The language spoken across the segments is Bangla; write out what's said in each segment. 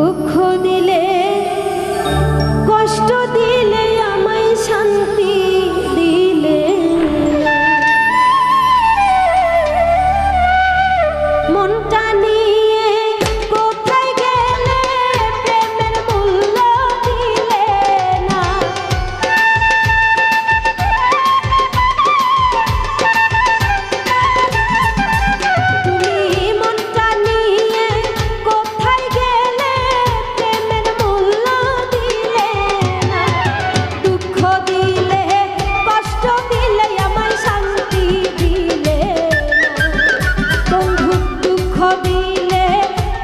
দুঃখ দিলে কষ্ট দিলে আমায় শান্তি দিলে মনটা নিয়ে কোথায় গেলে প্রেমের মূল্য দিলে না তুমি মনটা নিয়ে কোথায় গেলে প্রেমের মূল্য দিলে না দুঃখ দিলে কষ্ট দিলে আমায় শান্তি দিলে না বন্ধু দুঃখ দিলে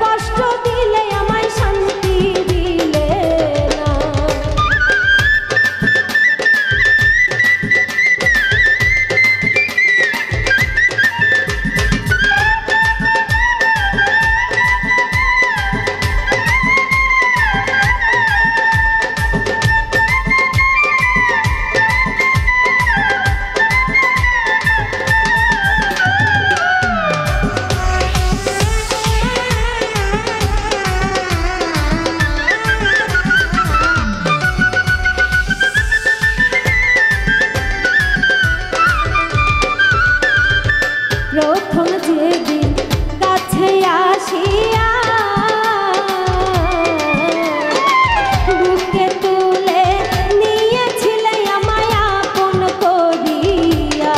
কষ্ট দিলে আমায় শান্তি দিলে না প্রথম যেদিন কাছে আসিয়া বুকে তুলে নিয়েছিলে আমায় আপন করিয়া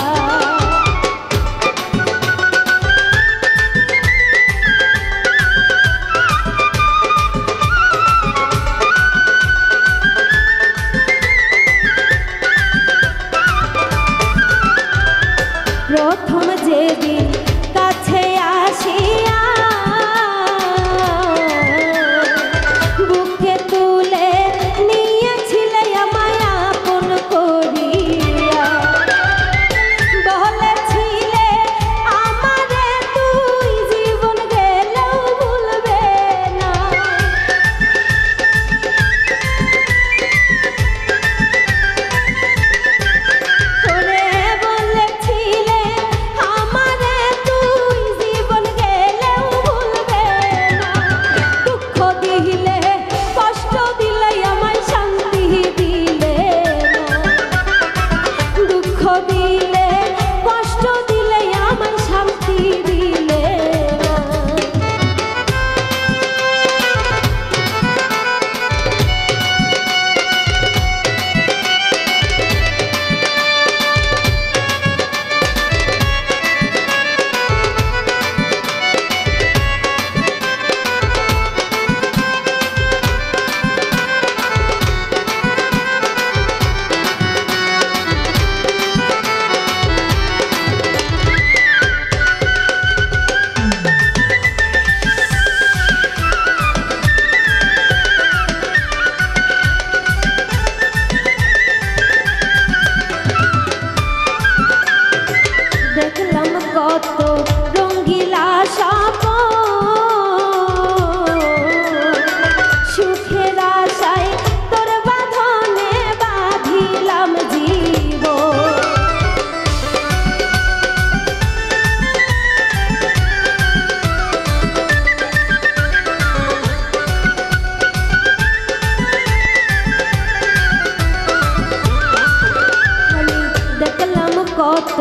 প্রথম যেদিন কাছে আসিয়া বুকে তুলে নিয়েছিলে আমায় আপন করিয়া বলেছিলে আমারে তুই জীবন গেলেও ভুলবে না করে বলেছিলে আমারে তুই জীবন গেলেও ভুলবে না দুঃখ দিলে কষ্ট দিলে আমায় শান্তি দিলে না দুঃখ দিলে কষ্ট দিলে আমায় শান্তি দিলে না দেখলাম কত রঙ্গিলা স্বপ্ন সুখের আশায় তোর বাঁধনে বাঁধিলাম জীবন আমি দেখলাম কত